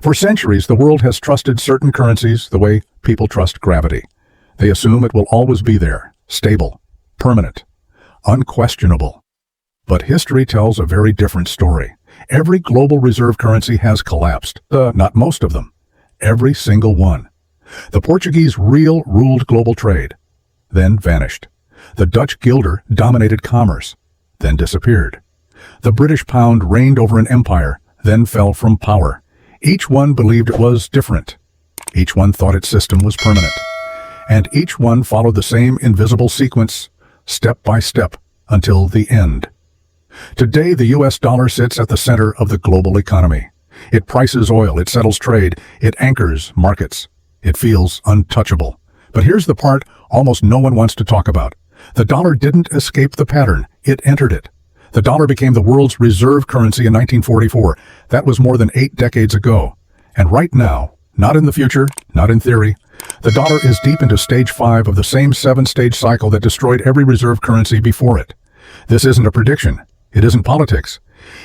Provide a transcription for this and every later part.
For centuries, the world has trusted certain currencies the way people trust gravity. They assume it will always be there, stable, permanent, unquestionable. But history tells a very different story. Every global reserve currency has collapsed. Not most of them. Every single one. The Portuguese Real ruled global trade, then vanished. The Dutch guilder dominated commerce, then disappeared. The British pound reigned over an empire, then fell from power. Each one believed it was different. Each one thought its system was permanent. And each one followed the same invisible sequence, step by step, until the end. Today, the US dollar sits at the center of the global economy. It prices oil, it settles trade, it anchors markets. It feels untouchable. But here's the part almost no one wants to talk about. The dollar didn't escape the pattern, it entered it. The dollar became the world's reserve currency in 1944. That was more than 8 decades ago. And right now, not in the future, not in theory, the dollar is deep into stage 5 of the same 7-stage cycle that destroyed every reserve currency before it. This isn't a prediction. It isn't politics.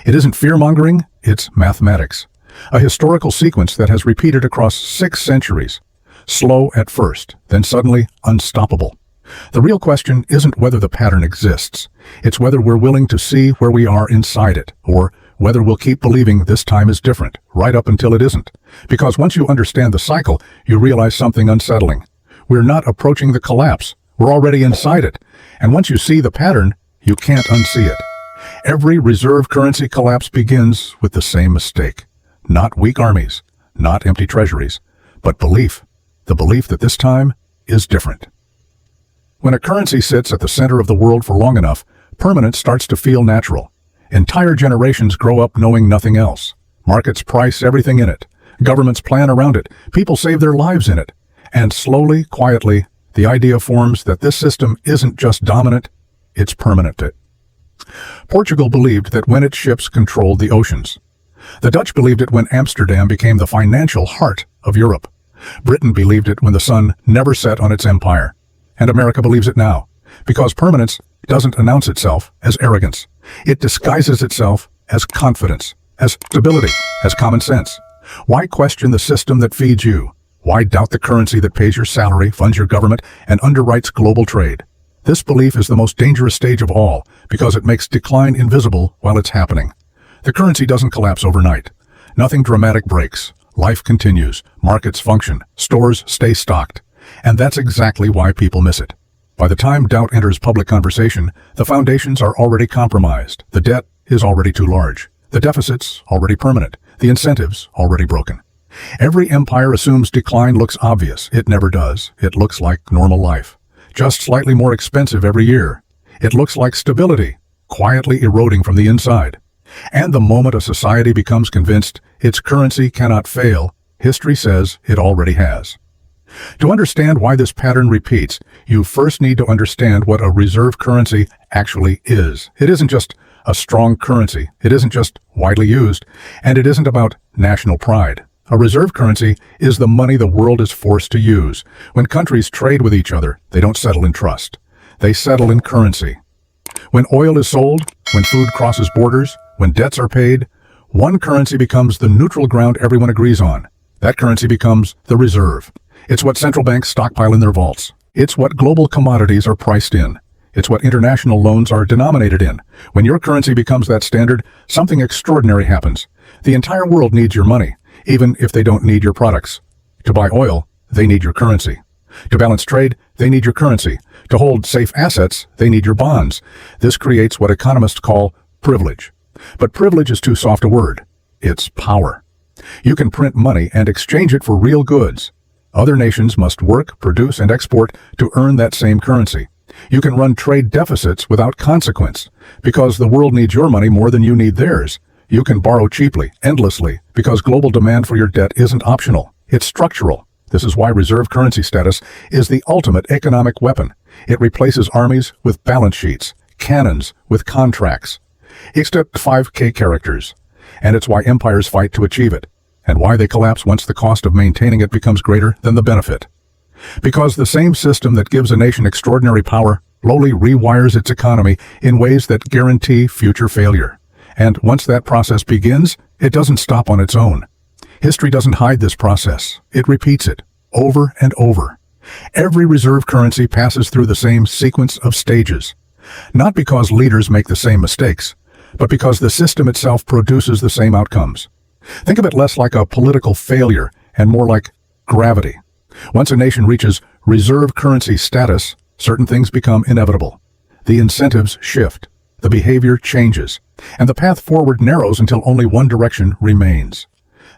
It isn't fear-mongering. It's mathematics. A historical sequence that has repeated across 6 centuries. Slow at first, then suddenly unstoppable. The real question isn't whether the pattern exists. It's whether we're willing to see where we are inside it, or whether we'll keep believing this time is different, right up until it isn't. Because once you understand the cycle, you realize something unsettling. We're not approaching the collapse. We're already inside it. And once you see the pattern, you can't unsee it. Every reserve currency collapse begins with the same mistake. Not weak armies, not empty treasuries, but belief. The belief that this time is different. When a currency sits at the center of the world for long enough, permanence starts to feel natural. Entire generations grow up knowing nothing else. Markets price everything in it. Governments plan around it. People save their lives in it. And slowly, quietly, the idea forms that this system isn't just dominant, it's permanent. Portugal believed that when its ships controlled the oceans. The Dutch believed it when Amsterdam became the financial heart of Europe. Britain believed it when the sun never set on its empire. And America believes it now, because permanence doesn't announce itself as arrogance. It disguises itself as confidence, as stability, as common sense. Why question the system that feeds you? Why doubt the currency that pays your salary, funds your government, and underwrites global trade? This belief is the most dangerous stage of all, because it makes decline invisible while it's happening. The currency doesn't collapse overnight. Nothing dramatic breaks. Life continues. Markets function. Stores stay stocked. And that's exactly why people miss it. By the time doubt enters public conversation, the foundations are already compromised. The debt is already too large. The deficit's already permanent. The incentives already broken. Every empire assumes decline looks obvious. It never does. It looks like normal life. Just slightly more expensive every year. It looks like stability, quietly eroding from the inside. And the moment a society becomes convinced its currency cannot fail, history says it already has. To understand why this pattern repeats, you first need to understand what a reserve currency actually is. It isn't just a strong currency. It isn't just widely used. And it isn't about national pride. A reserve currency is the money the world is forced to use. When countries trade with each other, they don't settle in trust. They settle in currency. When oil is sold, when food crosses borders, when debts are paid, one currency becomes the neutral ground everyone agrees on. That currency becomes the reserve. It's what central banks stockpile in their vaults. It's what global commodities are priced in. It's what international loans are denominated in. When your currency becomes that standard, something extraordinary happens. The entire world needs your money, even if they don't need your products. To buy oil, they need your currency. To balance trade, they need your currency. To hold safe assets, they need your bonds. This creates what economists call privilege. But privilege is too soft a word. It's power. You can print money and exchange it for real goods. Other nations must work, produce, and export to earn that same currency. You can run trade deficits without consequence, because the world needs your money more than you need theirs. You can borrow cheaply, endlessly, because global demand for your debt isn't optional. It's structural. This is why reserve currency status is the ultimate economic weapon. It replaces armies with balance sheets, cannons with contracts. It's got 5K characters, and it's why empires fight to achieve it, and why they collapse once the cost of maintaining it becomes greater than the benefit. Because the same system that gives a nation extraordinary power slowly rewires its economy in ways that guarantee future failure. And once that process begins, it doesn't stop on its own. History doesn't hide this process. It repeats it, over and over. Every reserve currency passes through the same sequence of stages. Not because leaders make the same mistakes, but because the system itself produces the same outcomes. Think of it less like a political failure and more like gravity. Once a nation reaches reserve currency status, certain things become inevitable. The incentives shift, the behavior changes, and the path forward narrows until only one direction remains.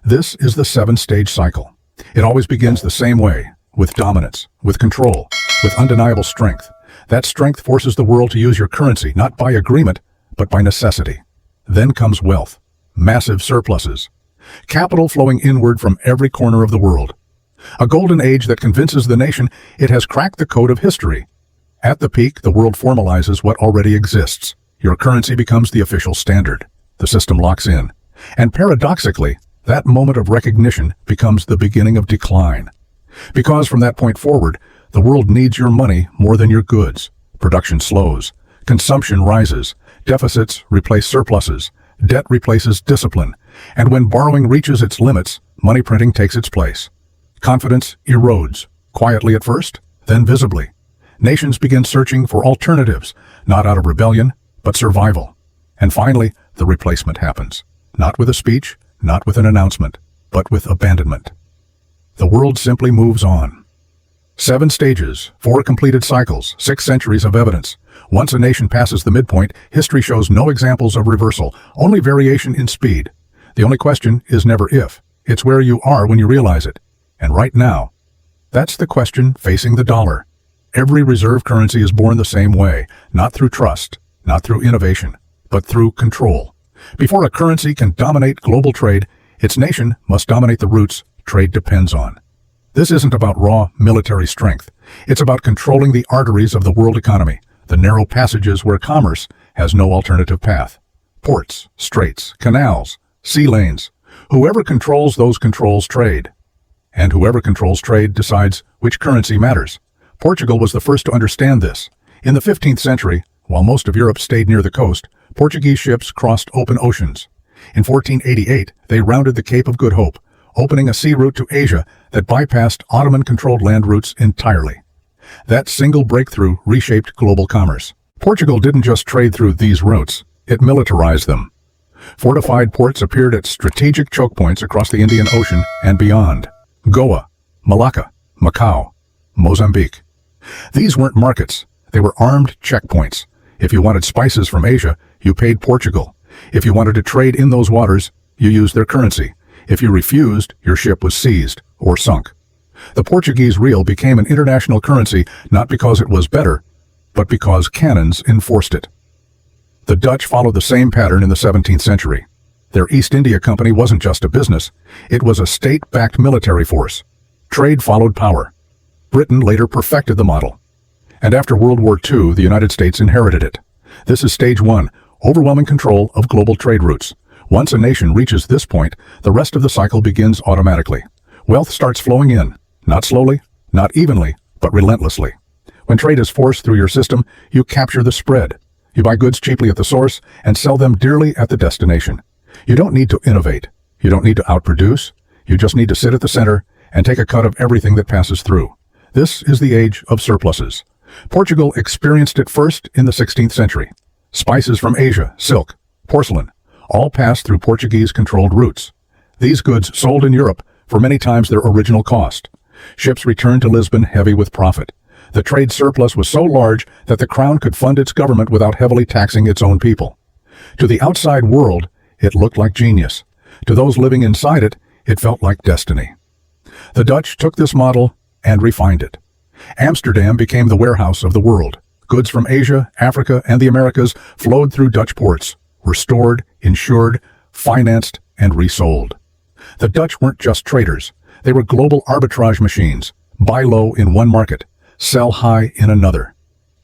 This is the 7-stage cycle. It always begins the same way, with dominance, with control, with undeniable strength. That strength forces the world to use your currency, not by agreement, but by necessity. Then comes wealth, massive surpluses, capital flowing inward from every corner of the world. A golden age that convinces the nation it has cracked the code of history. At the peak, the world formalizes what already exists. Your currency becomes the official standard. The system locks in. And paradoxically, that moment of recognition becomes the beginning of decline. Because from that point forward, the world needs your money more than your goods. Production slows. Consumption rises. Deficits replace surpluses. Debt replaces discipline. And when borrowing reaches its limits, money printing takes its place. Confidence erodes, quietly at first, then visibly. Nations begin searching for alternatives, not out of rebellion, but survival. And finally, the replacement happens. Not with a speech, not with an announcement, but with abandonment. The world simply moves on. 7 stages, 4 completed cycles, 6 centuries of evidence. Once a nation passes the midpoint, history shows no examples of reversal, only variation in speed. The only question is never if. It's where you are when you realize it. And right now, that's the question facing the dollar. Every reserve currency is born the same way, not through trust, not through innovation, but through control. Before a currency can dominate global trade, its nation must dominate the roots trade depends on. This isn't about raw military strength. It's about controlling the arteries of the world economy, the narrow passages where commerce has no alternative path. Ports, straits, canals, sea lanes. Whoever controls those controls trade. And whoever controls trade decides which currency matters. Portugal was the first to understand this. In the 15th century, while most of Europe stayed near the coast, Portuguese ships crossed open oceans. In 1488, they rounded the Cape of Good Hope, opening a sea route to Asia that bypassed Ottoman-controlled land routes entirely. That single breakthrough reshaped global commerce. Portugal didn't just trade through these routes, it militarized them. Fortified ports appeared at strategic choke points across the Indian Ocean and beyond. Goa, Malacca, Macau, Mozambique. These weren't markets, they were armed checkpoints. If you wanted spices from Asia, you paid Portugal. If you wanted to trade in those waters, you used their currency. If you refused, your ship was seized or sunk. The Portuguese real became an international currency not because it was better, but because cannons enforced it. The Dutch followed the same pattern in the 17th century. Their East India Company wasn't just a business, it was a state-backed military force. Trade followed power. Britain later perfected the model. And after World War II, the United States inherited it. This is stage 1, overwhelming control of global trade routes. Once a nation reaches this point, the rest of the cycle begins automatically. Wealth starts flowing in, not slowly, not evenly, but relentlessly. When trade is forced through your system, you capture the spread. You buy goods cheaply at the source and sell them dearly at the destination. You don't need to innovate. You don't need to outproduce. You just need to sit at the center and take a cut of everything that passes through. This is the age of surpluses. Portugal experienced it first in the 16th century. Spices from Asia, silk, porcelain, all passed through Portuguese-controlled routes. These goods sold in Europe for many times their original cost. Ships returned to Lisbon heavy with profit. The trade surplus was so large that the crown could fund its government without heavily taxing its own people. To the outside world, it looked like genius. To those living inside it, it felt like destiny. The Dutch took this model and refined it. Amsterdam became the warehouse of the world. Goods from Asia, Africa, and the Americas flowed through Dutch ports, were stored, insured, financed, and resold. The Dutch weren't just traders. They were global arbitrage machines. Buy low in one market, sell high in another.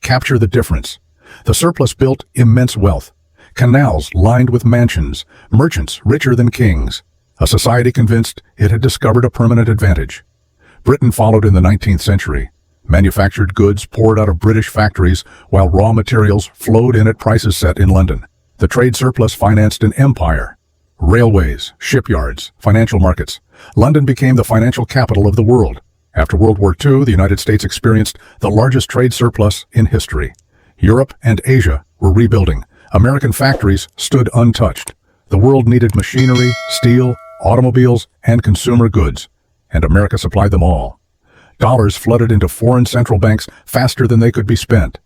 Capture the difference. The surplus built immense wealth. Canals lined with mansions, merchants richer than kings. A society convinced it had discovered a permanent advantage. Britain followed in the 19th century. Manufactured goods poured out of British factories while raw materials flowed in at prices set in London. The trade surplus financed an empire. Railways, shipyards, financial markets, London became the financial capital of the world. After World War II, the United States experienced the largest trade surplus in history. Europe and Asia were rebuilding. American factories stood untouched. The world needed machinery, steel, automobiles, and consumer goods, and America supplied them all. Dollars flooded into foreign central banks faster than they could be spent.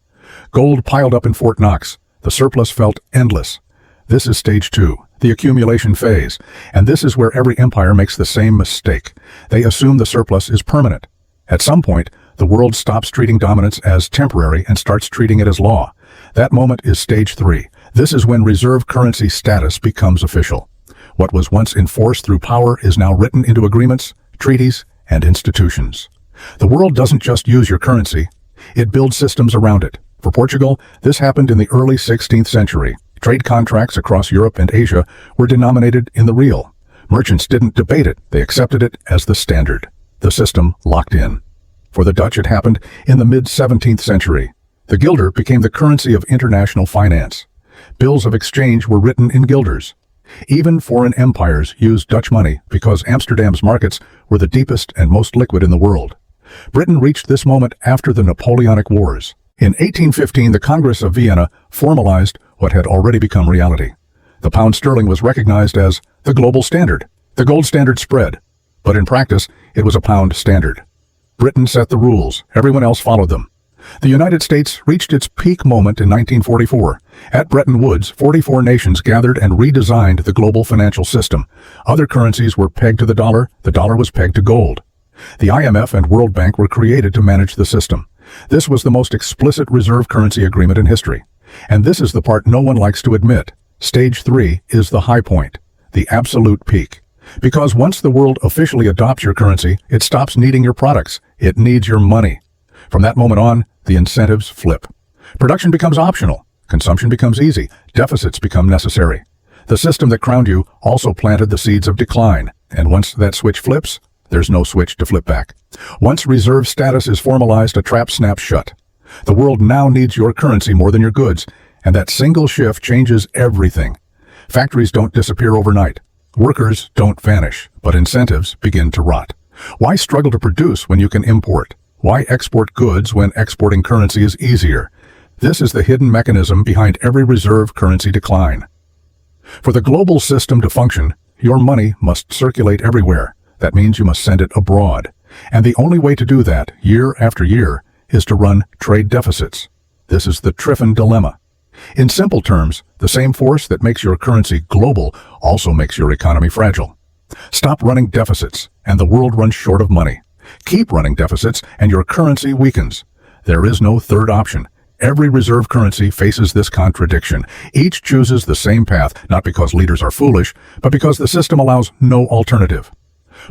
Gold piled up in Fort Knox. The surplus felt endless. This is stage 2, the accumulation phase, and this is where every empire makes the same mistake. They assume the surplus is permanent. At some point, the world stops treating dominance as temporary and starts treating it as law. That moment is stage 3. This is when reserve currency status becomes official. What was once enforced through power is now written into agreements, treaties, and institutions. The world doesn't just use your currency, it builds systems around it. For Portugal, this happened in the early 16th century. Trade contracts across Europe and Asia were denominated in the real. Merchants didn't debate it, they accepted it as the standard. The system locked in. For the Dutch, it happened in the mid-17th century. The guilder became the currency of international finance. Bills of exchange were written in guilders. Even foreign empires used Dutch money because Amsterdam's markets were the deepest and most liquid in the world. Britain reached this moment after the Napoleonic Wars. In 1815, the Congress of Vienna formalized what had already become reality. The pound sterling was recognized as the global standard. The gold standard spread, but in practice, it was a pound standard. Britain set the rules. Everyone else followed them. The United States reached its peak moment in 1944. At Bretton Woods, 44 nations gathered and redesigned the global financial system. Other currencies were pegged to the dollar was pegged to gold. The IMF and World Bank were created to manage the system. This was the most explicit reserve currency agreement in history. And this is the part no one likes to admit. Stage 3 is the high point, the absolute peak. Because once the world officially adopts your currency, it stops needing your products. It needs your money. From that moment on, the incentives flip. Production becomes optional. Consumption becomes easy. Deficits become necessary. The system that crowned you also planted the seeds of decline. And once that switch flips, there's no switch to flip back. Once reserve status is formalized, a trap snaps shut. The world now needs your currency more than your goods, and that single shift changes everything. Factories don't disappear overnight. Workers don't vanish, but incentives begin to rot. Why struggle to produce when you can import? Why export goods when exporting currency is easier? This is the hidden mechanism behind every reserve currency decline. For the global system to function, your money must circulate everywhere. That means you must send it abroad. And the only way to do that, year after year, is to run trade deficits. This is the Triffin dilemma. In simple terms, the same force that makes your currency global also makes your economy fragile. Stop running deficits, and the world runs short of money. Keep running deficits, and your currency weakens. There is no third option. Every reserve currency faces this contradiction. Each chooses the same path, not because leaders are foolish, but because the system allows no alternative.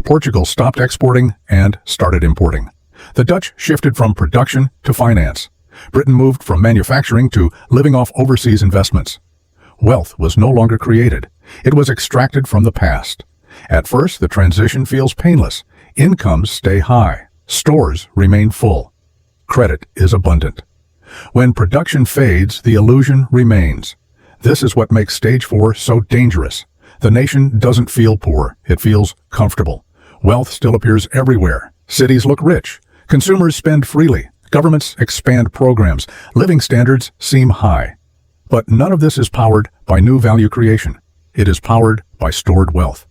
Portugal stopped exporting and started importing. The Dutch shifted from production to finance. Britain moved from manufacturing to living off overseas investments. Wealth was no longer created. It was extracted from the past. At first, the transition feels painless. Incomes stay high. Stores remain full. Credit is abundant. When production fades, the illusion remains. This is what makes stage 4 so dangerous. The nation doesn't feel poor. It feels comfortable. Wealth still appears everywhere. Cities look rich. Consumers spend freely. Governments expand programs. Living standards seem high. But none of this is powered by new value creation. It is powered by stored wealth.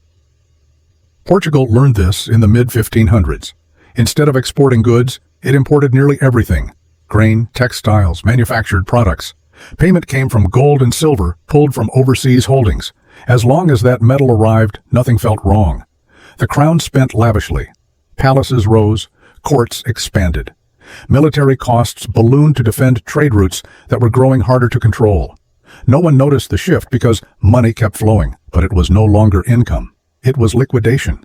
Portugal learned this in the mid-1500s. Instead of exporting goods, it imported nearly everything: grain, textiles, manufactured products. Payment came from gold and silver pulled from overseas holdings. As long as that metal arrived, nothing felt wrong. The crown spent lavishly. Palaces rose, courts expanded. Military costs ballooned to defend trade routes that were growing harder to control. No one noticed the shift because money kept flowing, but it was no longer income. It was liquidation.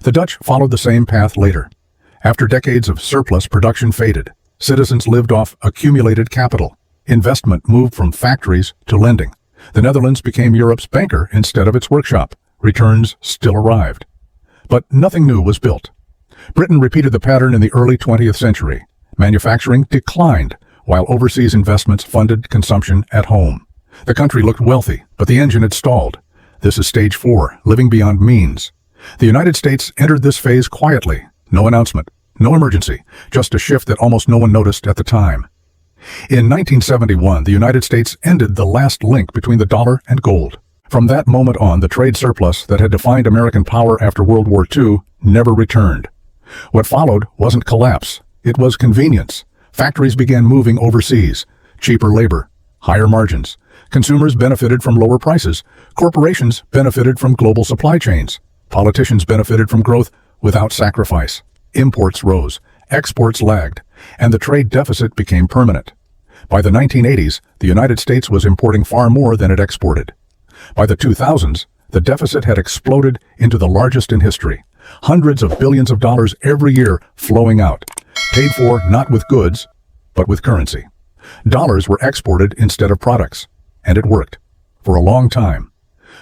The Dutch followed the same path later. After decades of surplus, production faded. Citizens lived off accumulated capital. Investment moved from factories to lending. The Netherlands became Europe's banker instead of its workshop. Returns still arrived. But nothing new was built. Britain repeated the pattern in the early 20th century. Manufacturing declined, while overseas investments funded consumption at home. The country looked wealthy, but the engine had stalled. This is stage 4, living beyond means. The United States entered this phase quietly. No announcement, no emergency, just a shift that almost no one noticed at the time. In 1971, the United States ended the last link between the dollar and gold. From that moment on, the trade surplus that had defined American power after World War II never returned. What followed wasn't collapse, it was convenience. Factories began moving overseas, cheaper labor, higher margins. Consumers benefited from lower prices. Corporations benefited from global supply chains. Politicians benefited from growth without sacrifice. Imports rose, exports lagged, and the trade deficit became permanent. By the 1980s, the United States was importing far more than it exported. By the 2000s, the deficit had exploded into the largest in history. Hundreds of billions of dollars every year flowing out, paid for not with goods, but with currency. Dollars were exported instead of products, and it worked. For a long time.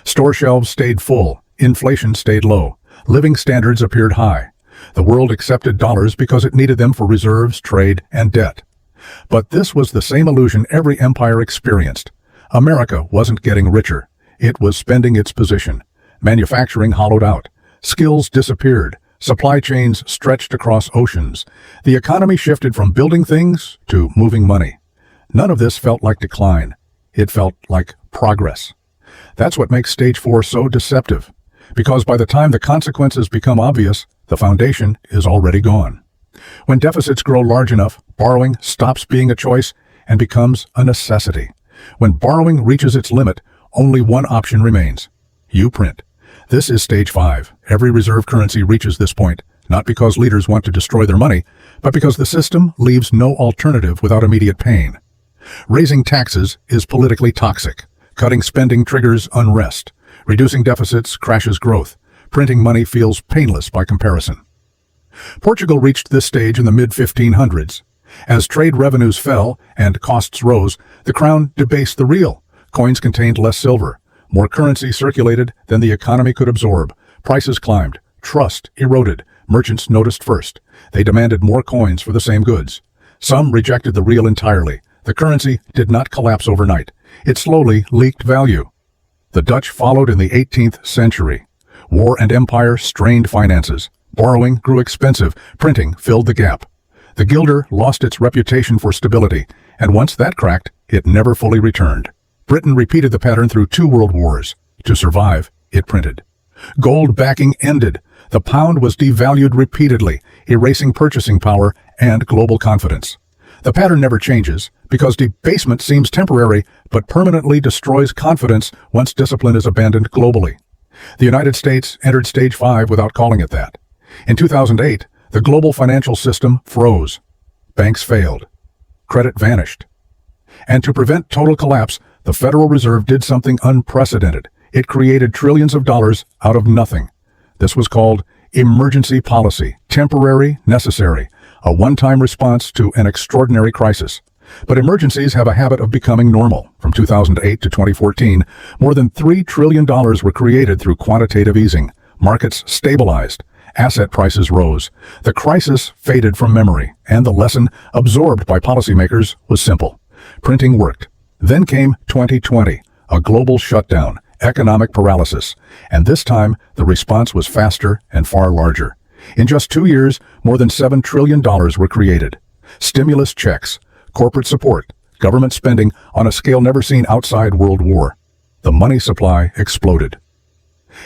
Store shelves stayed full, inflation stayed low, living standards appeared high. The world accepted dollars because it needed them for reserves, trade, and debt. But this was the same illusion every empire experienced. America wasn't getting richer. It was spending its position. Manufacturing hollowed out. Skills disappeared. Supply chains stretched across oceans. The economy shifted from building things to moving money. None of this felt like decline. It felt like progress. That's what makes Stage 4 so deceptive. Because by the time the consequences become obvious, the foundation is already gone. When deficits grow large enough, borrowing stops being a choice and becomes a necessity. When borrowing reaches its limit, only one option remains. You print. This is Stage 5. Every reserve currency reaches this point, not because leaders want to destroy their money, but because the system leaves no alternative without immediate pain. Raising taxes is politically toxic. Cutting spending triggers unrest. Reducing deficits crashes growth. Printing money feels painless by comparison. Portugal reached this stage in the mid-1500s. As trade revenues fell and costs rose, the crown debased the real. Coins contained less silver. More currency circulated than the economy could absorb. Prices climbed. Trust eroded. Merchants noticed first. They demanded more coins for the same goods. Some rejected the real entirely. The currency did not collapse overnight. It slowly leaked value. The Dutch followed in the 18th century. War and empire strained finances. Borrowing grew expensive. Printing filled the gap. The guilder lost its reputation for stability, and once that cracked, it never fully returned. Britain repeated the pattern through 2 world wars. To survive, it printed. Gold backing ended. The pound was devalued repeatedly, erasing purchasing power and global confidence. The pattern never changes, because debasement seems temporary, but permanently destroys confidence once discipline is abandoned globally. The United States entered Stage 5 without calling it that. In 2008, the global financial system froze. Banks failed. Credit vanished. And to prevent total collapse, the Federal Reserve did something unprecedented. It created trillions of dollars out of nothing. This was called emergency policy, temporary, necessary, a one-time response to an extraordinary crisis. But emergencies have a habit of becoming normal. From 2008 to 2014, more than $3 trillion were created through quantitative easing. Markets stabilized. Asset prices rose. The crisis faded from memory, and the lesson absorbed by policymakers was simple. Printing worked. Then came 2020, a global shutdown, economic paralysis, and this time the response was faster and far larger. In just 2 years, more than $7 trillion were created. Stimulus checks, corporate support, government spending on a scale never seen outside World War. The money supply exploded.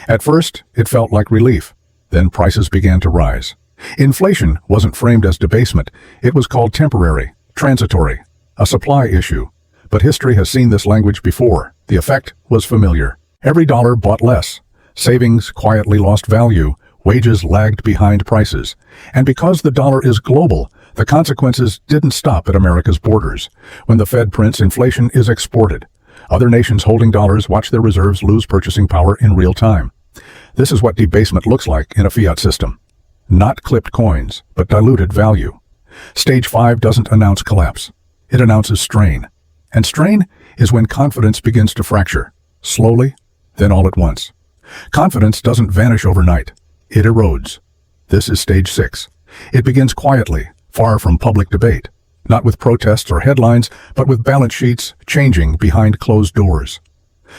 At first, it felt like relief. Then prices began to rise. Inflation wasn't framed as debasement. It was called temporary, transitory, a supply issue. But history has seen this language before. The effect was familiar. Every dollar bought less. Savings quietly lost value. Wages lagged behind prices. And because the dollar is global, the consequences didn't stop at America's borders. When the Fed prints, inflation is exported. Other nations holding dollars watch their reserves lose purchasing power in real time. This is what debasement looks like in a fiat system. Not clipped coins, but diluted value. Stage 5 doesn't announce collapse. It announces strain. And strain is when confidence begins to fracture. Slowly, then all at once. Confidence doesn't vanish overnight. It erodes. This is Stage 6. It begins quietly, far from public debate. Not with protests or headlines, but with balance sheets changing behind closed doors.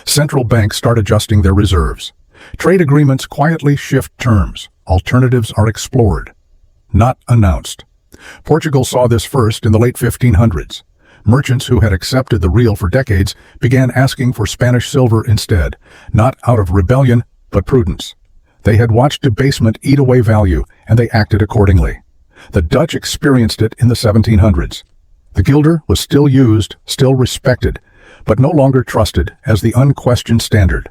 Central banks start adjusting their reserves. Trade agreements quietly shift terms. Alternatives are explored, not announced. Portugal saw this first in the late 1500s. Merchants who had accepted the real for decades began asking for Spanish silver instead, not out of rebellion, but prudence. They had watched debasement eat away value, and they acted accordingly. The Dutch experienced it in the 1700s. The guilder was still used, still respected, but no longer trusted as the unquestioned standard.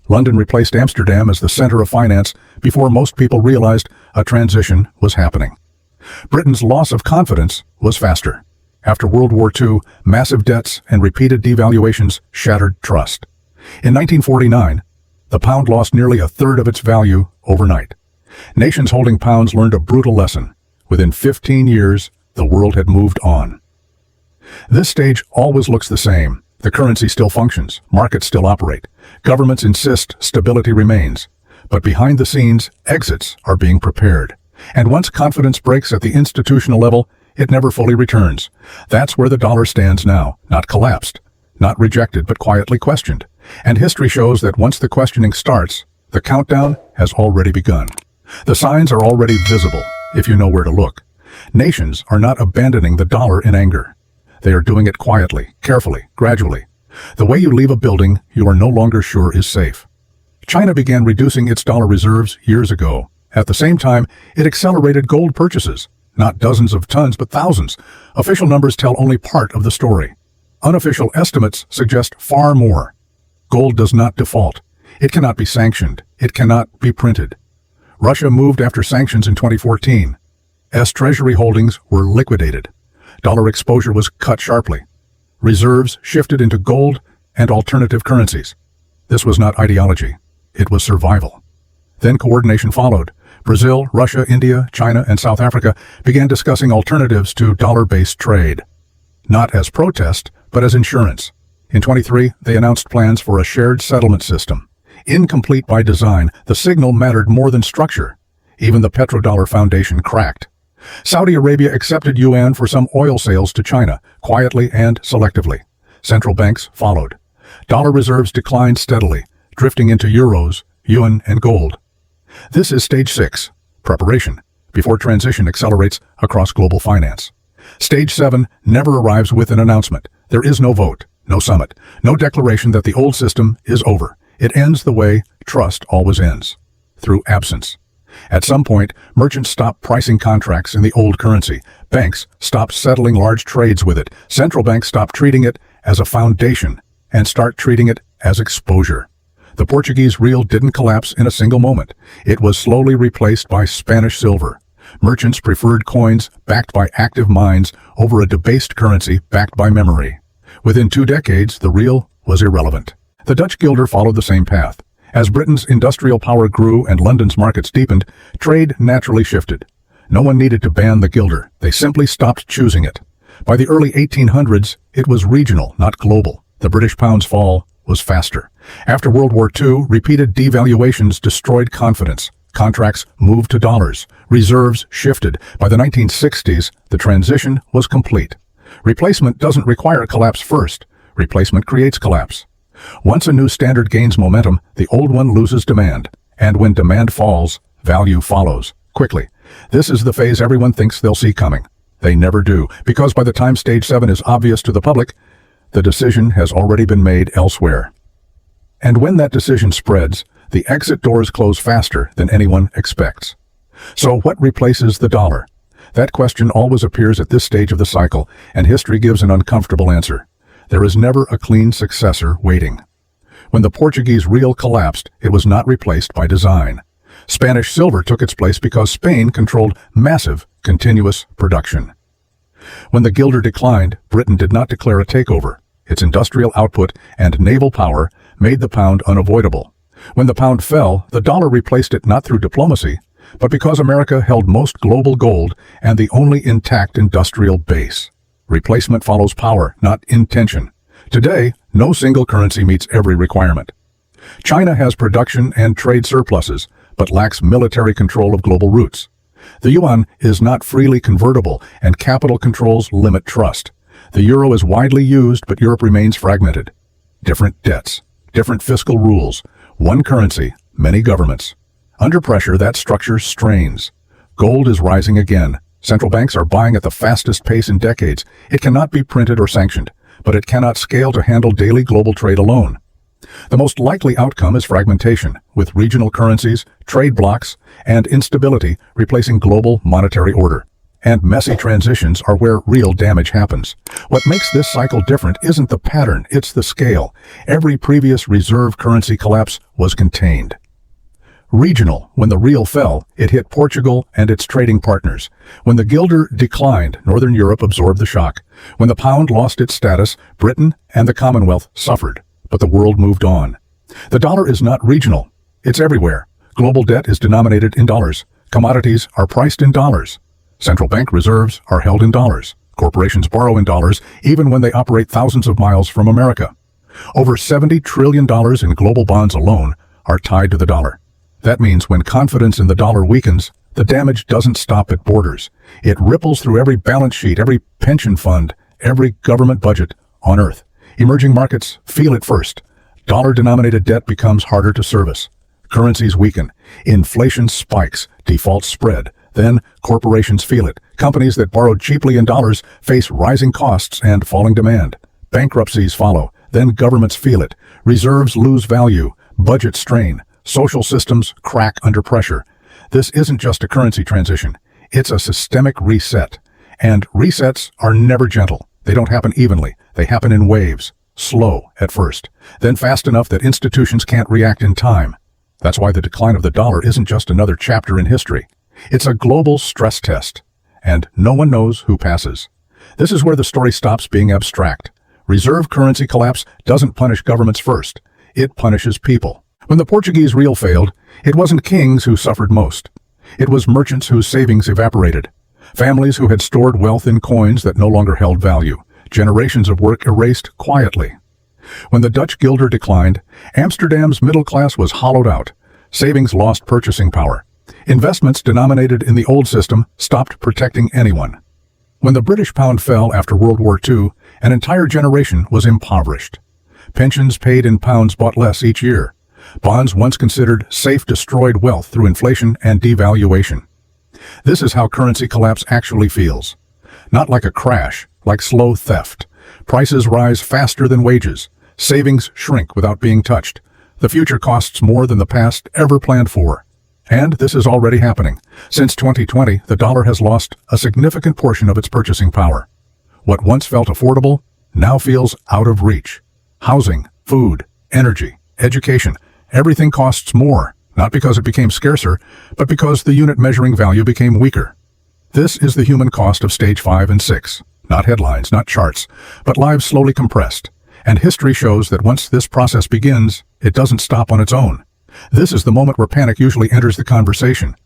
London replaced Amsterdam as the center of finance before most people realized a transition was happening. Britain's loss of confidence was faster. After World War II, massive debts and repeated devaluations shattered trust. In 1949, the pound lost nearly a third of its value overnight. Nations holding pounds learned a brutal lesson. Within 15 years, the world had moved on. This stage always looks the same. The currency still functions, markets still operate, governments insist stability remains. But behind the scenes, exits are being prepared. And once confidence breaks at the institutional level, it never fully returns. That's where the dollar stands now, not collapsed, not rejected, but quietly questioned. And history shows that once the questioning starts, the countdown has already begun. The signs are already visible, if you know where to look. Nations are not abandoning the dollar in anger. They are doing it quietly, carefully, gradually. The way you leave a building you are no longer sure is safe. China began reducing its dollar reserves years ago. At the same time, it accelerated gold purchases. Not dozens of tons, but thousands. Official numbers tell only part of the story. Unofficial estimates suggest far more. Gold does not default. It cannot be sanctioned. It cannot be printed. Russia moved after sanctions in 2014. Treasury holdings were liquidated. Dollar exposure was cut sharply. Reserves shifted into gold and alternative currencies. This was not ideology. It was survival. Then coordination followed. Brazil, Russia, India, China, and South Africa began discussing alternatives to dollar-based trade. Not as protest, but as insurance. In 23, they announced plans for a shared settlement system. Incomplete by design, the signal mattered more than structure. Even the petrodollar foundation cracked. Saudi Arabia accepted yuan for some oil sales to China, quietly and selectively. Central banks followed. Dollar reserves declined steadily, drifting into euros, yuan, and gold. This is stage 6, preparation, before transition accelerates across global finance. Stage 7 never arrives with an announcement. There is no vote, no summit, no declaration that the old system is over. It ends the way trust always ends, through absence. At some point, merchants stop pricing contracts in the old currency. Banks stop settling large trades with it. Central banks stop treating it as a foundation and start treating it as exposure. The Portuguese real didn't collapse in a single moment. It was slowly replaced by Spanish silver. Merchants preferred coins backed by active minds over a debased currency backed by memory. Within 2 decades, the real was irrelevant. The Dutch guilder followed the same path. As Britain's industrial power grew and London's markets deepened, trade naturally shifted. No one needed to ban the guilder. They simply stopped choosing it. By the early 1800s, it was regional, not global. The British pound's fall was faster. After World War II, repeated devaluations destroyed confidence. Contracts moved to dollars. Reserves shifted. By the 1960s, the transition was complete. Replacement doesn't require a collapse first. Replacement creates collapse. Once a new standard gains momentum, the old one loses demand. And when demand falls, value follows, quickly. This is the phase everyone thinks they'll see coming. They never do, because by the time stage 7 is obvious to the public, the decision has already been made elsewhere. And when that decision spreads, the exit doors close faster than anyone expects. So what replaces the dollar? That question always appears at this stage of the cycle, and history gives an uncomfortable answer. There is never a clean successor waiting. When the Portuguese real collapsed, it was not replaced by design. Spanish silver took its place because Spain controlled massive, continuous production. When the guilder declined, Britain did not declare a takeover. Its industrial output and naval power made the pound unavoidable. When the pound fell, the dollar replaced it not through diplomacy, but because America held most global gold and the only intact industrial base. Replacement follows power, not intention. Today, no single currency meets every requirement. China has production and trade surpluses, but lacks military control of global routes. The yuan is not freely convertible, and capital controls limit trust. The euro is widely used, but Europe remains fragmented. Different debts, different fiscal rules, one currency, Many governments. Under pressure, that structure strains. Gold is rising again. Central banks are buying at the fastest pace in decades. It cannot be printed or sanctioned, but it cannot scale to handle daily global trade alone. The most likely outcome is fragmentation, with regional currencies, trade blocs, and instability replacing global monetary order. And messy transitions are where real damage happens. What makes this cycle different isn't the pattern, it's the scale. Every previous reserve currency collapse was contained. Regional. When the real fell, it hit Portugal and its trading partners. When the guilder declined, Northern Europe absorbed the shock. When the pound lost its status, Britain and the Commonwealth suffered. But the world moved on. The dollar is not regional. It's everywhere. Global debt is denominated in dollars. Commodities are priced in dollars. Central bank reserves are held in dollars. Corporations borrow in dollars, even when they operate thousands of miles from America. Over $70 trillion in global bonds alone are tied to the dollar. That means when confidence in the dollar weakens, the damage doesn't stop at borders. It ripples through every balance sheet, every pension fund, every government budget on Earth. Emerging markets feel it first. Dollar-denominated debt becomes harder to service. Currencies weaken. Inflation spikes. Defaults spread. Then corporations feel it. Companies that borrowed cheaply in dollars face rising costs and falling demand. Bankruptcies follow. Then governments feel it. Reserves lose value. Budgets strain. Social systems crack under pressure. This isn't just a currency transition. It's a systemic reset. And resets are never gentle. They don't happen evenly. They happen in waves. Slow at first, then fast enough that institutions can't react in time. That's why the decline of the dollar isn't just another chapter in history. It's a global stress test. And no one knows who passes. This is where the story stops being abstract. Reserve currency collapse doesn't punish governments first. It punishes people. When the Portuguese Real failed, it wasn't kings who suffered most. It was merchants whose savings evaporated. Families who had stored wealth in coins that no longer held value. Generations of work erased quietly. When the Dutch guilder declined, Amsterdam's middle class was hollowed out. Savings lost purchasing power. Investments denominated in the old system stopped protecting anyone. When the British pound fell after World War II, an entire generation was impoverished. Pensions paid in pounds bought less each year. Bonds once considered safe destroyed wealth through inflation and devaluation. This is how currency collapse actually feels. Not like a crash, like slow theft. Prices rise faster than wages. Savings shrink without being touched. The future costs more than the past ever planned for. And this is already happening. Since 2020, the dollar has lost a significant portion of its purchasing power. What once felt affordable now feels out of reach. Housing, food, energy, education, everything costs more, not because it became scarcer, but because the unit measuring value became weaker. This is the human cost of stage 5 and 6. Not headlines, not charts, but lives slowly compressed. And history shows that once this process begins, it doesn't stop on its own. This is the moment where panic usually enters the conversation.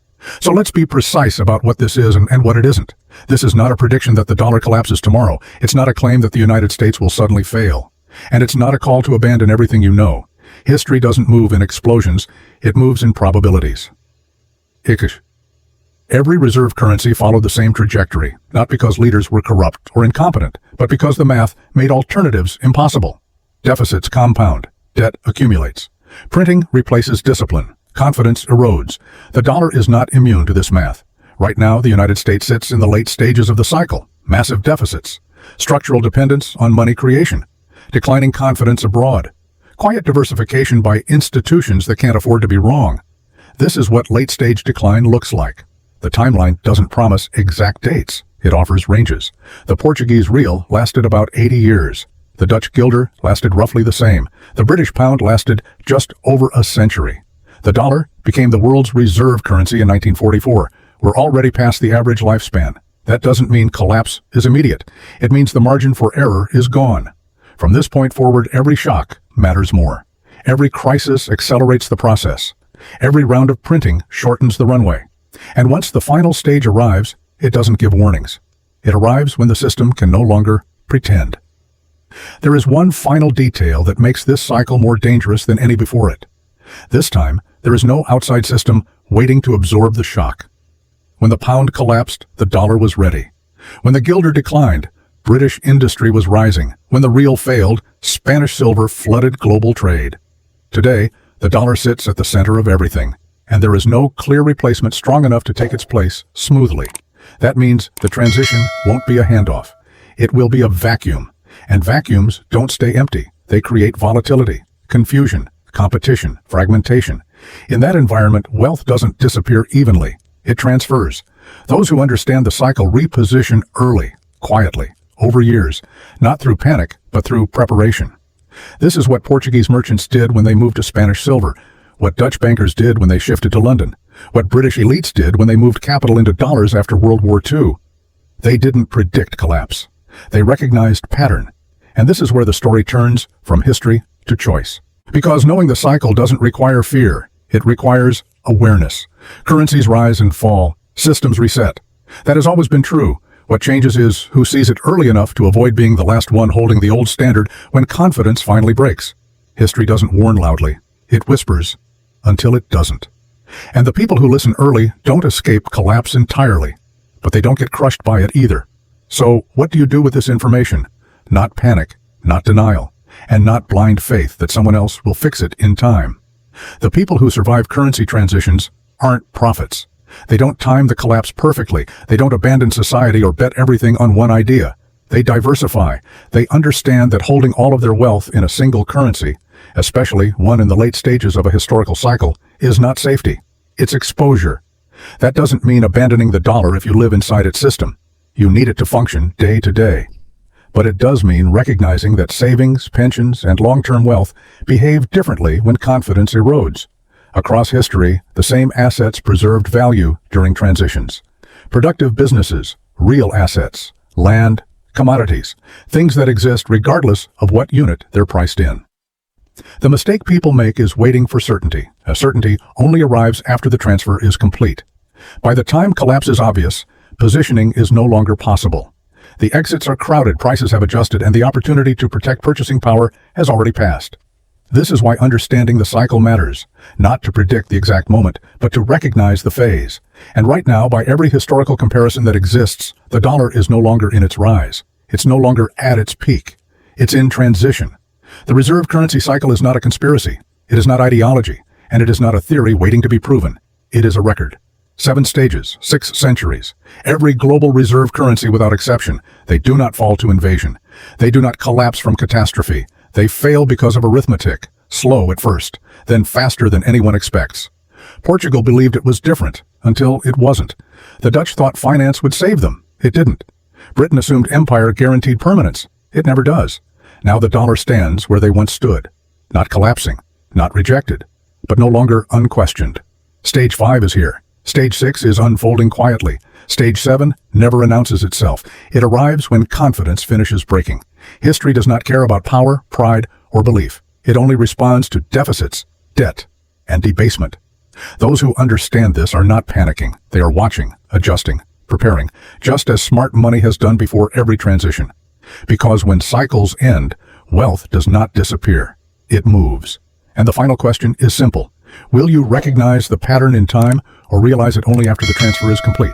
So let's be precise about what this is and what it isn't. This is not a prediction that the dollar collapses tomorrow. It's not a claim that the United States will suddenly fail. And it's not a call to abandon everything you know. History doesn't move in explosions, it moves in probabilities. Ickish. Every reserve currency followed the same trajectory, not because leaders were corrupt or incompetent, but because the math made alternatives impossible. Deficits compound, debt accumulates. Printing replaces discipline, confidence erodes. The dollar is not immune to this math. Right now, the United States sits in the late stages of the cycle. Massive deficits, structural dependence on money creation, declining confidence abroad, quiet diversification by institutions that can't afford to be wrong. This is what late-stage decline looks like. The timeline doesn't promise exact dates. It offers ranges. The Portuguese Real lasted about 80 years. The Dutch guilder lasted roughly the same. The British pound lasted just over a century. The dollar became the world's reserve currency in 1944. We're already past the average lifespan. That doesn't mean collapse is immediate. It means the margin for error is gone. From this point forward, every shock matters more. Every crisis accelerates the process. Every round of printing shortens the runway. And once the final stage arrives, it doesn't give warnings. It arrives when the system can no longer pretend. There is one final detail that makes this cycle more dangerous than any before it. This time, there is no outside system waiting to absorb the shock. When the pound collapsed, the dollar was ready. When the guilder declined, British industry was rising. When the real failed, Spanish silver flooded global trade. Today, The dollar sits at the center of everything, and there is no clear replacement strong enough to take its place smoothly. That means the transition won't be a handoff. It will be a vacuum, and vacuums don't stay empty. They create volatility, confusion, competition, fragmentation. In that environment, wealth doesn't disappear evenly. It transfers. Those who understand the cycle reposition early, quietly, over years, not through panic, but through preparation. This is what Portuguese merchants did when they moved to Spanish silver, what Dutch bankers did when they shifted to London, what British elites did when they moved capital into dollars after World War II. They didn't predict collapse. They recognized pattern. And this is where the story turns from history to choice. Because knowing the cycle doesn't require fear. It requires awareness. Currencies rise and fall. Systems reset. That has always been true. What changes is who sees it early enough to avoid being the last one holding the old standard when confidence finally breaks. History doesn't warn loudly. It whispers until it doesn't. And the people who listen early don't escape collapse entirely, but they don't get crushed by it either. So what do you do with this information? Not panic, not denial, and not blind faith that someone else will fix it in time. The people who survive currency transitions aren't prophets. They don't time the collapse perfectly. They don't abandon society or bet everything on one idea. They diversify. They understand that holding all of their wealth in a single currency, especially one in the late stages of a historical cycle, is not safety. It's exposure. That doesn't mean abandoning the dollar if you live inside its system. You need it to function day to day. But it does mean recognizing that savings, pensions, and long-term wealth behave differently when confidence erodes. Across history, the same assets preserved value during transitions. Productive businesses, real assets, land, commodities, things that exist regardless of what unit they're priced in. The mistake people make is waiting for certainty. A certainty only arrives after the transfer is complete. By the time collapse is obvious, positioning is no longer possible. The exits are crowded, prices have adjusted, and the opportunity to protect purchasing power has already passed. This is why understanding the cycle matters, not to predict the exact moment, but to recognize the phase. And right now, by every historical comparison that exists, the dollar is no longer in its rise. It's no longer at its peak. It's in transition. The reserve currency cycle is not a conspiracy. It is not ideology, and it is not a theory waiting to be proven. It is a record. 7 stages, 6 centuries. Every global reserve currency without exception. They do not fall to invasion. They do not collapse from catastrophe. They fail because of arithmetic, slow at first, then faster than anyone expects. Portugal believed it was different, until it wasn't. The Dutch thought finance would save them. It didn't. Britain assumed empire guaranteed permanence. It never does. Now the dollar stands where they once stood. Not collapsing, not rejected, but no longer unquestioned. Stage 5 is here. Stage 6 is unfolding quietly. Stage 7 never announces itself. It arrives when confidence finishes breaking. History does not care about power, pride, or belief. It only responds to deficits, debt, and debasement. Those who understand this are not panicking. They are watching, adjusting, preparing, just as smart money has done before every transition. Because when cycles end, wealth does not disappear. It moves. And the final question is simple. Will you recognize the pattern in time or realize it only after the transfer is complete?